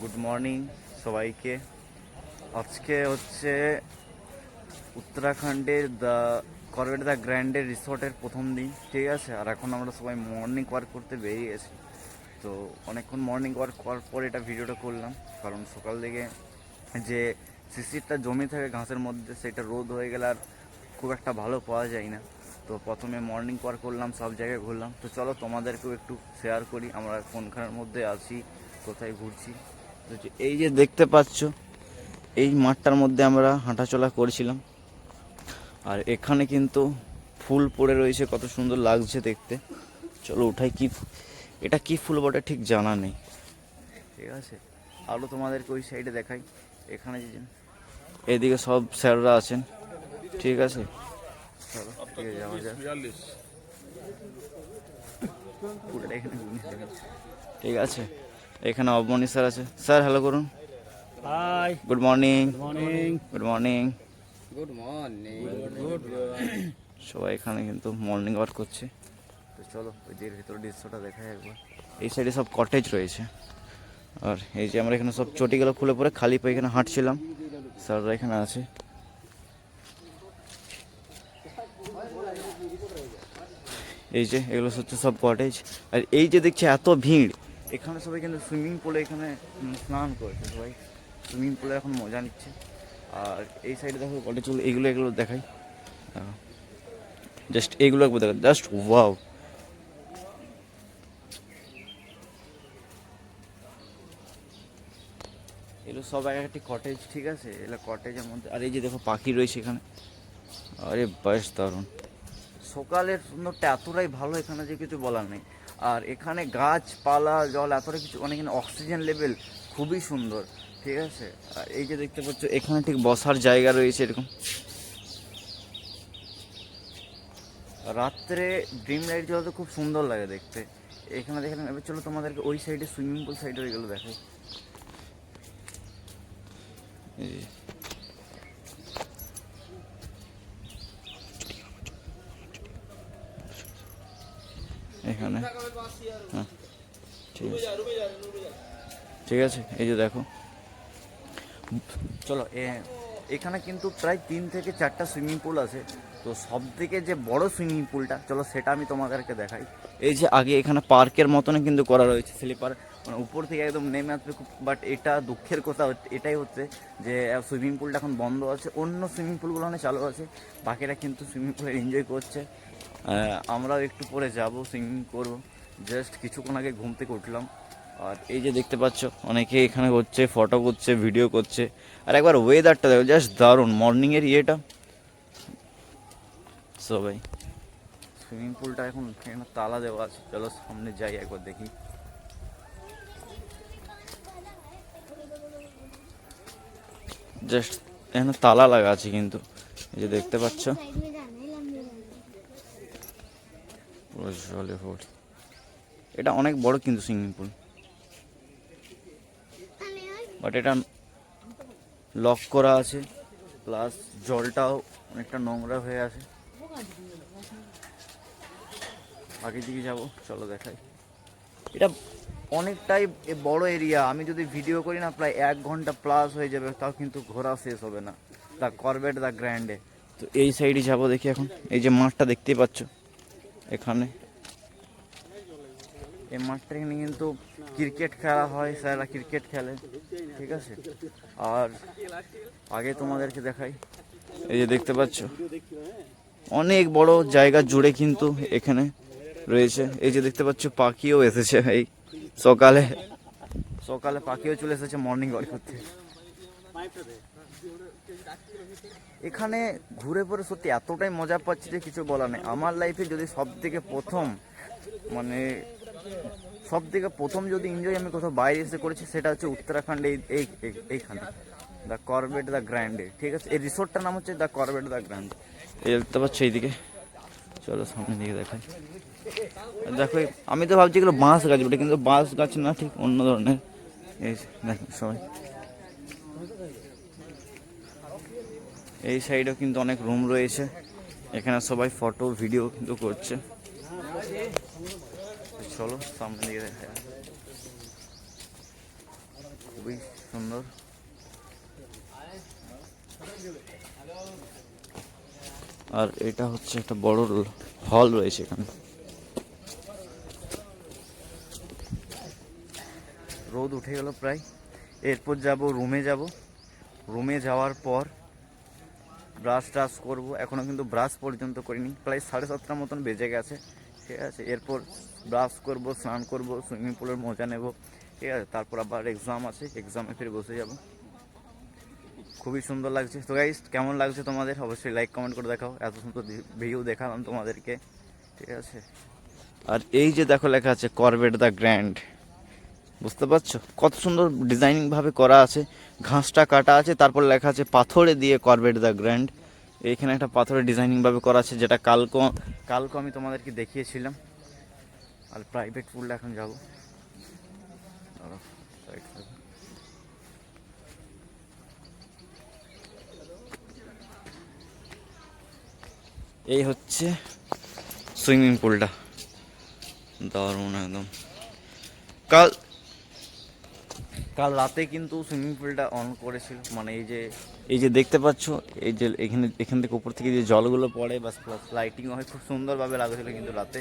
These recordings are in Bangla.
গুড মর্নিং সবাইকে। আজকে হচ্ছে উত্তরাখণ্ডের করবেট দ্য গ্র্যান্ডের রিসর্টের প্রথম দিন, ঠিক আছে। আর এখন আমরা সবাই মর্নিং ওয়াক করতে বেরিয়ে গেছি। তো অনেকক্ষণ মর্নিং ওয়াক করার পর এটা ভিডিওটা করলাম, কারণ সকাল থেকে যে শিশিরটা জমে থাকে ঘাসের মধ্যে, সেটা রোদ হয়ে গেলে আর খুব একটা ভালো পাওয়া যায় না। তো প্রথমে মর্নিং ওয়াক করলাম, সব জায়গায় ঘুরলাম। তো চলো তোমাদেরকেও একটু শেয়ার করি আমরা কোনখানের মধ্যে আছি, কোথায় ঘুরছি। তো এই যে দেখতে পাচ্ছ, এই মাঠটার মধ্যে আমরা হাঁটাচলা করছিলাম। আর এখানে কিন্তু ফুল পড়ে রয়েছে, কত সুন্দর লাগছে দেখতে। চলো উঠাই, কি এটা কি ফুল বটে ঠিক জানা নেই, ঠিক আছে। আরও তোমাদেরকে ওই সাইডে দেখাই। এখানে যে এদিকে সব স্যাররা আছেন, ঠিক আছে। চলো ঠিক আছে, যাওয়া যাক। পুরোটা এখানে ঠিক আছে। এখানে অবমনি স্যার আছে। স্যার হ্যালো করুন। Hi, good morning. Morning. Good morning. Good morning. সবাই এখানে কিন্তু মর্নিং ওয়াক করছে। তো চলো ওই যে ভিতরে দৃশ্যটা দেখাই একবার। এই সাইডে সব কটেজ রয়েছে। আর এই যে আমরা এখানে সব চটিগুলো খুলে পরে খালি পায়ে এখানে হাঁটছিলাম, স্যাররা এখানে আছে। এই যে এগুলো হচ্ছে সব কটেজ। আর এই যে দেখছি এত ভিড়, এখানে সবাই কিন্তু সুইমিং পুলে এখানে স্নান করেছে সবাই, সুইমিং পুলে এখন মজা নিচ্ছে। আর এই সাইডে দেখো কটেজগুলো, এগুলো দেখাই। জাস্ট এইগুলো একবার দেখা, জাস্ট ওয়াও। এগুলো সব এক একটি কটেজ, ঠিক আছে। এগুলো কটেজের মধ্যে। আর এই যে দেখো পাখি রয়েছে এখানে, আরে বেশ দারুণ। সকালের সুন্দরটা এতটাই ভালো এখানে যে কিছু বলার নেই। আর এখানে গাছপালা, জল, এতটাই কিছু, মানে এখানে অক্সিজেন লেভেল খুবই সুন্দর, ঠিক আছে। আর এই যে দেখতে পাচ্ছ এখানে ঠিক বসার জায়গা রয়েছে এরকম। রাত্রে ড্রিম লাইট জ্বলতে খুব সুন্দর লাগে দেখতে। এখানে দেখলাম। এবার চলো তোমাদেরকে ওই সাইডে সুইমিং পুল সাইডে ওইগুলো দেখাই। এখানে হ্যাঁ, ঠিক আছে, ঠিক আছে। এই যে দেখো, চলো এখানে কিন্তু প্রায় 3 থেকে 4টা সুইমিং পুল আছে। তো সব থেকে যে বড় সুইমিং পুলটা, চলো সেটা আমি তোমাদেরকে দেখাই। এই যে আগে এখানে পার্কের মতনই কিন্তু করা রয়েছে, স্লিপার, মানে উপর থেকে একদম নেমে আসবে। বাট এটা দুঃখের কথা এটাই হচ্ছে যে সুইমিং পুলটা এখন বন্ধ আছে। অন্য সুইমিং পুলগুলো অনেক চালু আছে, বাকিরা কিন্তু সুইমিং পুলে এনজয় করছে। আমরাও একটু পরে যাব, সুইমিং করবো। জাস্ট কিছুক্ষণ আগে ঘুম থেকে উঠলাম। আর এই যে দেখতে পাচ্ছ অনেকে এখানে করছে, ফটো করছে, ভিডিও করছে। আর একবার ওয়েদারটা দেখো, জাস্ট দারুণ মর্নিংয়ের ইয়েটা। সবাই সুইমিং পুলটা এখন এখানে তালা দেওয়া আছে, চলো সামনে যাই একবার দেখি। জাস্ট এখানে তালা লাগা আছে কিন্তু, এই যে দেখতে পাচ্ছ পুরো জলে ভর্তি। এটা অনেক বড় কিন্তু সুইমিং পুল, বাট এটা লক করা আছে, প্লাস জলটাও অনেকটা নোংরা হয়ে আছে। আগের দিকে যাবো, চলো দেখাই। এটা অনেকটাই বড় এরিয়া। আমি যদি ভিডিও করি না, প্রায় 1 ঘন্টা প্লাস হয়ে যাবে, তাও কিন্তু ঘোরা শেষ হবে না দ্য করবেট দ্য গ্র্যান্ডে। তো এই সাইডে যাবো দেখি এখন। এই যে মাঠটা দেখতেই পাচ্ছ এখানে, এই মাঠটা এখানে কিন্তু ক্রিকেট খেলা হয়, স্যাররা ক্রিকেট খেলে, ঠিক আছে। আর আগে তোমাদেরকে দেখাই, এই যে দেখতে পাচ্ছ অনেক বড় জায়গা জুড়ে কিন্তু এখানে রয়েছে। এই যে দেখতে পাচ্ছ পাখিও এসেছে, এই সকালে সকালে পাখিও চলে এসেছে মর্নিং ওয়াক করতে। এখানে ঘুরে পড়ে সত্যি এতটাই মজা পাচ্ছি যে কিছু বলার নেই। আমার লাইফে যদি সব থেকে প্রথম, মানে সব থেকে প্রথম যদি এনজয় আমি কোথাও বাইরে এসে করেছি, সেটা হচ্ছে উত্তরাখণ্ডে, এইখানে দ্য করবেট দ্য গ্র্যান্ডে, ঠিক আছে। এই রিসোর্টটার নাম হচ্ছে দ্য করবেট দ্য গ্র্যান্ড। এই দেখতে পাচ্ছ এইদিকে, চলো সামনের দিকে দেখাই। দেখো আমি তো ভাবছি এগুলো বাঁশ গাছ বটে, কিন্তু বাঁশ গাছ না, ঠিক অন্য ধরনের। এই দেখো সবাই, এই সাইডেও কিন্তু অনেক রুম রয়েছে। এখানে সবাই ফটো ভিডিও কিন্তু করছে। চলো সামনের দিকে দেখা যায়। খুবই সুন্দর। আর এটা হচ্ছে একটা বড় হল রয়েছে এখানে। রোদ উঠে গেল প্রায়। এরপর যাব রুমে, রুমে যাওয়ার পর ব্রাশ টাশ করবো। এখনও কিন্তু ব্রাশ পর্যন্ত করিনি, প্রায় 7:30 মতন বেজে গেছে। ঠিক আছে, এরপর ব্রাশ করব, স্নান করব, সুইমিং পুলের মজা নেব। ঠিক আছে, তারপর আবার এক্সাম আছে, এক্সামে ফিরে বসে যাব। খুবই সুন্দর লাগছে। তো গাইস, কেমন লাগছে তোমাদের অবশ্যই লাইক কমেন্ট করে দেখাও। এত সুন্দর ভিউ দেখালাম তোমাদেরকে। ঠিক আছে, আর এই যে দেখো লেখা আছে করভেট দ্য গ্র্যান্ড, বুঝতে পারছো কত সুন্দর ডিজাইনিং ভাবে করা আছে। ঘাসটা কাটা আছে, তারপর লেখা আছে পাথরে দিয়ে করভেট দ্য গ্র্যান্ড। এইখানে একটা পাথরের ডিজাইনিং ভাবে করা আছে, যেটা কালকে আমি তোমাদেরকে দেখিয়েছিলাম। আর প্রাইভেট পুলটা এখন যাবো। এই হচ্ছে সুইমিং পুলটা, দারুণ একদম। কাল রাতে কিন্তু সুইমিং পুলটা অন করেছিল, মানে এই যে দেখতে পাচ্ছ, এই যে এখান থেকে উপর থেকে যে জলগুলো পড়ে, বাস প্লাস লাইটিং হয়, খুব সুন্দরভাবে লাগছিল কিন্তু রাতে।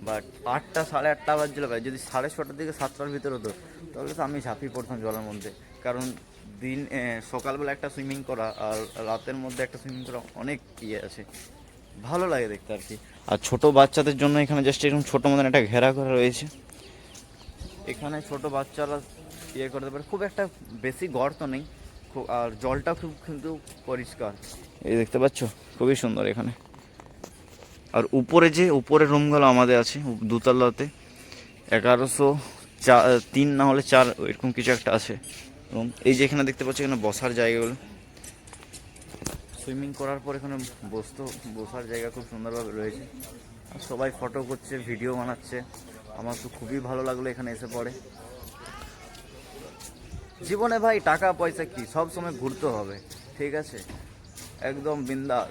বাট 8টা 8:30 বাজছিল ভাই, যদি 6:30 থেকে 7টার ভিতরে হতো তাহলে তো আমি ঝাঁপিয়ে পড়তাম জলের মধ্যে। কারণ সকালবেলা একটা সুইমিং করা আর রাতের মধ্যে একটা সুইমিং করা অনেক ইয়ে আছে, ভালো লাগে দেখতে আর কি। আর ছোট বাচ্চাদের জন্য এখানে জাস্ট এরকম ছোটো মতন একটা ঘেরা করা রয়েছে। এখানে ছোট বাচ্চারা ইয়ে করতে পারে, খুব একটা বেশি গর্ত নেই, আর জলটা খুব কিন্তু পরিষ্কার। এই দেখতে পাচ্ছ, খুবই সুন্দর এখানে। আর উপরের রুমগুলো আমাদের আছে দোতলাতে, 1103 না হলে 4 এরকম কিছু একটা আছে রুম। এই যে এখানে দেখতে পাচ্ছ, এখানে বসার জায়গাগুলো, সুইমিং করার পর এখানে বসার জায়গা খুব সুন্দরভাবে রয়েছে। আর সবাই ফটো করছে, ভিডিও বানাচ্ছে। আমার তো খুবই ভালো লাগলো এখানে এসে পড়ে। জীবনে ভাই টাকা পয়সা কি, সব সময় ঘুরতে হবে, ঠিক আছে, একদম বিন্দাস।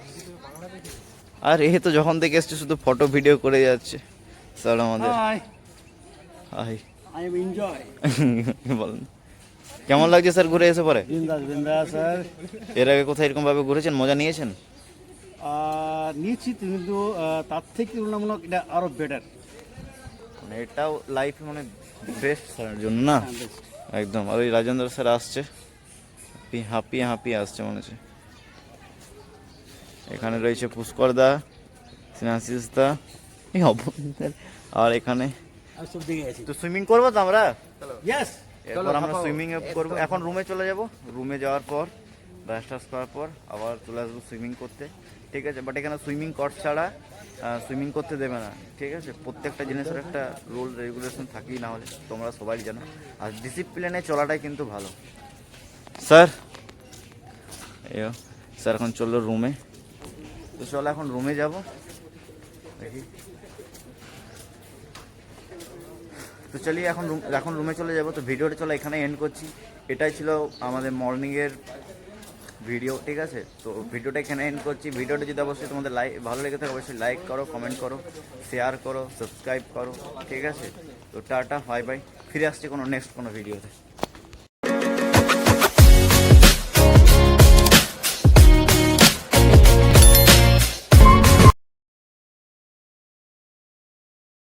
আর এ তো যখন থেকে এসছে শুধু ফটো ভিডিও করে যাচ্ছে স্যার আমাদের। Hi, I am enjoy. বলেন কেমন লাগছে স্যার ঘুরে এসে পরে? বিন্দাস স্যার। এর আগে কোথায় এরকম ভাবে ঘুরেছেন, মজা নিয়েছেন? নিয়েছি কিন্তু তার থেকে তুলনামূলক এটা আরো বেটার। মানে এটাও লাইফে মানে বেস্ট স্যারের জন্য না, একদম। আর ওই রাজেন্দ্র স্যার আসছে, হাঁপিয়ে আসছে মনে হচ্ছে। এখানে রয়েছে পুষ্কর দা, সিনাসিস দা, আর এখানে তো সুইমিং করবো তো আমরা। ইয়েস, এরপর আমরা সুইমিং করবো। এখন রুমে চলে যাব, রুমে যাওয়ার পর ব্রাশ টাশ করার পর আবার চলে আসবো সুইমিং করতে। ঠিক আছে, বাট এখানে সুইমিং কোর্স ছাড়া সুইমিং করতে দেবে না। ঠিক আছে, প্রত্যেকটা জিনিসের একটা রুল রেগুলেশন থাকেই, না হলে তোমরা সবাই জানো। আর ডিসিপ্লিনে চলাটাই কিন্তু ভালো। স্যার স্যার এখন চললো রুমে, তো চলো এখন রুমে যাব দেখি। তো চলিয়ে এখন রুমে চলে যাব। তো ভিডিওটা চলো এখানে এন্ড করছি। এটাই ছিল আমাদের মর্নিংয়ের ভিডিও, ঠিক আছে। তো ভিডিওটা এখানে এন্ড করছি। ভিডিওটা যদি অবশ্যই তোমাদের ভালো লেগে থাকে অবশ্যই লাইক করো, কমেন্ট করো, শেয়ার করো, সাবস্ক্রাইব করো, ঠিক আছে। তো টাটা, বাই বাই, ফিরে আসছি নেক্সট কোনো ভিডিওতে।